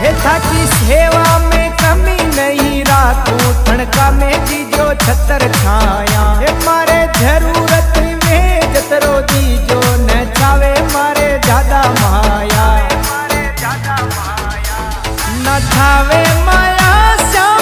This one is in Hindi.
हे थाकी सेवा में कमी नहीं राखूं, ठणका में दीजो छतर छाया। हे मारे जरूरत में जतरो दीजो न चावे मारे ज्यादा माया, न थावे माया श्याम